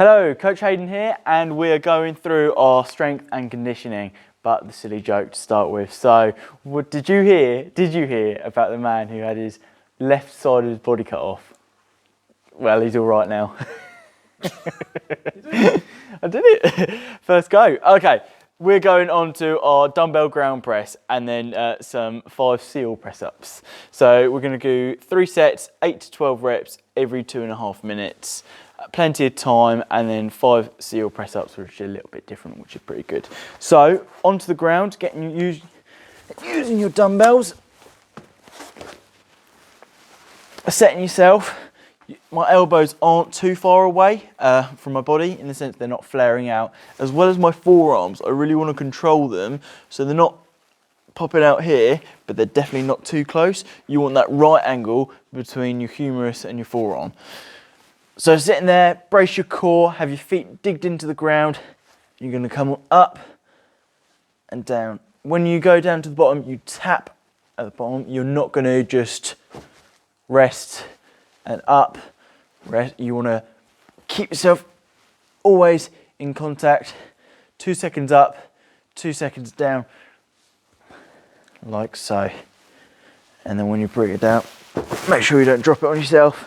Hello, Coach Hayden here, and we are going through our strength and conditioning, but the silly joke to start with. So, what did you hear about the man who had his left side of his body cut off? Well, he's all right now. I did it. First go. Okay, we're going on to our dumbbell ground press and then some 5 seal press ups. So we're going to do 3 sets, 8 to 12 reps every 2.5 minutes. Plenty of time, and then 5 seal press ups, which are a little bit different, which is pretty good. So onto the ground, using your dumbbells, setting yourself. My elbows aren't too far away from my body, in the sense they're not flaring out, as well as my forearms. I really want to control them so they're not popping out here, but they're definitely not too close. You want that right angle between your humerus and your forearm. So sitting there, brace your core, have your feet digged into the ground. You're going to come up and down. When you go down to the bottom, you tap at the bottom. You're not going to just rest and up. You want to keep yourself always in contact. 2 seconds up, 2 seconds down, like so. And then when you bring it down, make sure you don't drop it on yourself.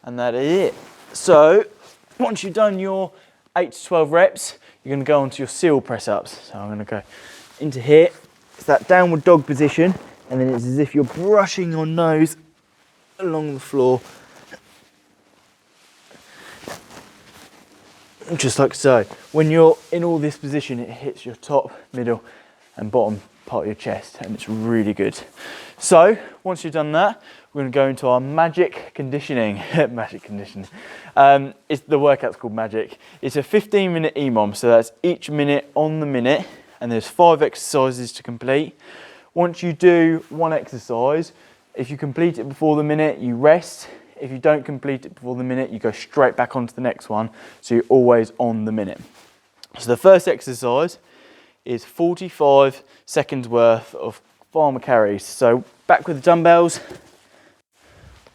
And that is it. So once you've done your 8 to 12 reps, you're going to go onto your seal press ups. So I'm going to go into here. It's that downward dog position, and then it's as if you're brushing your nose along the floor, just like so. When you're in all this position, it hits your top, middle and bottom part of your chest, and it's really good. So once you've done that, we're going to go into our magic conditioning. Magic conditioning. The workout's called Magic. It's a 15-minute EMOM, so that's each minute on the minute, and there's 5 exercises to complete. Once you do one exercise, if you complete it before the minute, you rest. If you don't complete it before the minute, you go straight back onto the next one, so you're always on the minute. So the first exercise is 45 seconds worth of farmer carries. So back with the dumbbells,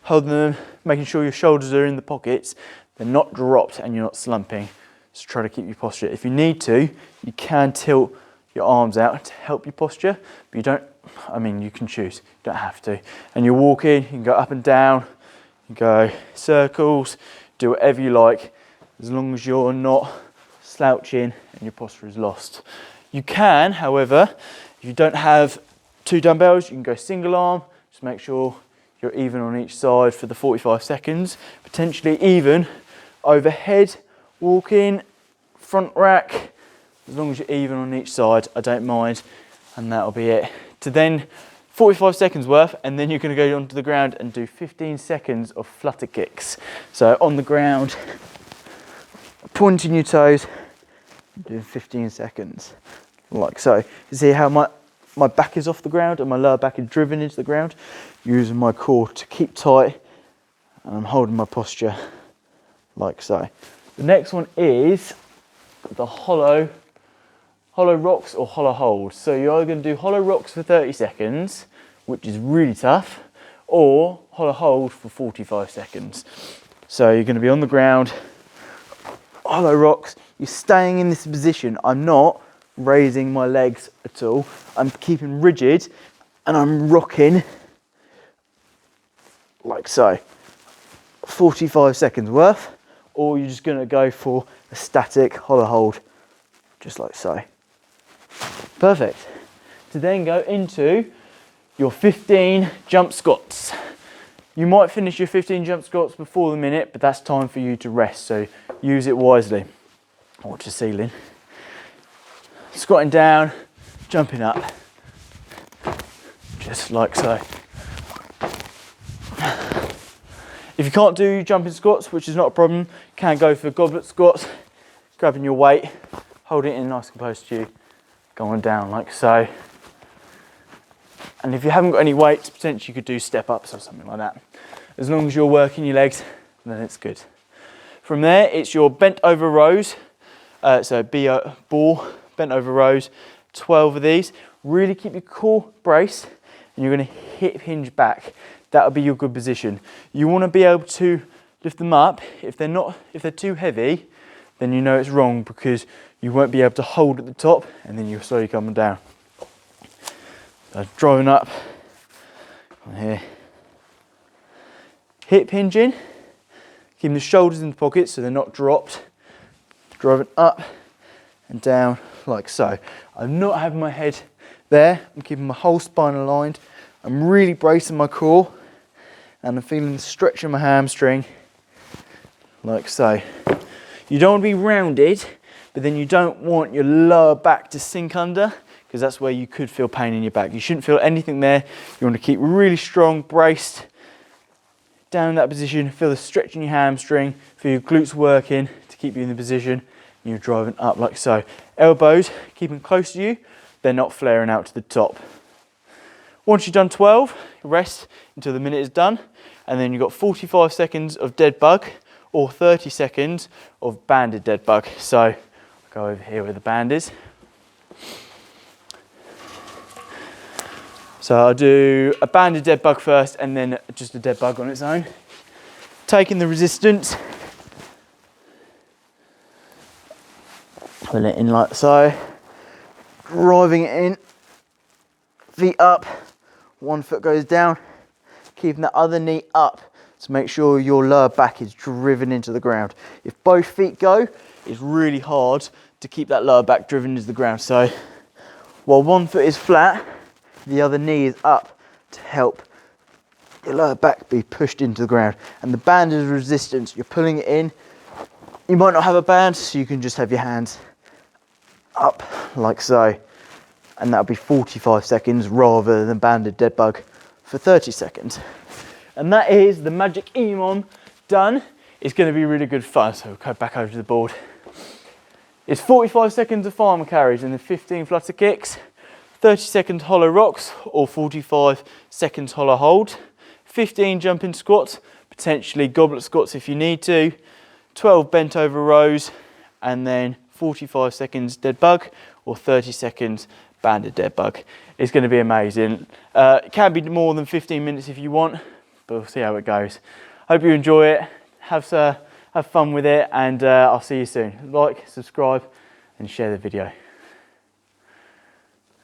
holding them, making sure your shoulders are in the pockets, they're not dropped and you're not slumping. Just try to keep your posture. If you need to, you can tilt your arms out to help your posture, but you can choose, you don't have to. And you're walking, you can go up and down, you go circles, do whatever you like, as long as you're not slouching and your posture is lost. You can, however, if you don't have 2 dumbbells, you can go single arm. Just make sure you're even on each side for the 45 seconds, potentially even overhead, walking, front rack, as long as you're even on each side, I don't mind, and that'll be it. To then 45 seconds worth, and then you're going to go onto the ground and do 15 seconds of flutter kicks. So on the ground, pointing your toes, doing 15 seconds, like so. You see how my back is off the ground and my lower back is driven into the ground, using my core to keep tight, and I'm holding my posture like so. The next one is the hollow rocks or hollow hold. So you're either going to do hollow rocks for 30 seconds, which is really tough, or hollow hold for 45 seconds. So you're going to be on the ground, hollow rocks, you're staying in this position. I'm not raising my legs at all. I'm keeping rigid and I'm rocking like so. 45 seconds worth, or you're just going to go for a static hollow hold, just like so. Perfect. To then go into your 15 jump squats. You might finish your 15 jump squats before the minute, but that's time for you to rest, so use it wisely. Watch the ceiling. Squatting down, jumping up, just like so. If you can't do jumping squats, which is not a problem, you can go for goblet squats, grabbing your weight, holding it in nice and close to you, going down like so. And if you haven't got any weights, potentially you could do step ups or something like that. As long as you're working your legs, then it's good. From there, it's your bent over rows. So ball, bent over rows, 12 of these. Really keep your core braced, and you're going to hip hinge back. That'll be your good position. You want to be able to lift them up. If they're too heavy, then you know it's wrong, because you won't be able to hold at the top and then you'll slowly come down. So driving up on here. Hip hinging, keeping the shoulders in the pockets so they're not dropped. Driving up and down like so. I'm not having my head there, I'm keeping my whole spine aligned. I'm really bracing my core and I'm feeling the stretch in my hamstring like so. You don't want to be rounded, but then you don't want your lower back to sink under, because that's where you could feel pain in your back. You shouldn't feel anything there. You want to keep really strong, braced, down in that position. Feel the stretch in your hamstring, feel your glutes working to keep you in the position. And you're driving up like so. Elbows keeping close to you, they're not flaring out to the top. Once you've done 12, rest until the minute is done, and then you've got 45 seconds of dead bug or 30 seconds of banded dead bug. So I'll go over here where the band is. So I'll do a banded dead bug first and then just a dead bug on its own. Taking the resistance, putting it in like so, driving it in, feet up, one foot goes down, keeping the other knee up to make sure your lower back is driven into the ground. If both feet go, it's really hard to keep that lower back driven into the ground. So while one foot is flat, the other knee is up to help your lower back be pushed into the ground. And the band is resistance. You're pulling it in. You might not have a band, so you can just have your hands up like so. And that'll be 45 seconds rather than banded dead bug for 30 seconds. And that is the magic EMOM done. It's going to be really good fun. So we'll go back over to the board. It's 45 seconds of farmer carries and then 15 flutter kicks. 30 seconds hollow rocks or 45 seconds hollow hold, 15 jumping squats, potentially goblet squats if you need to, 12 bent over rows, and then 45 seconds dead bug or 30 seconds banded dead bug. It's going to be amazing. It can be more than 15 minutes if you want, but we'll see how it goes. Hope you enjoy it, have fun with it, and I'll see you soon. Like, subscribe, and share the video.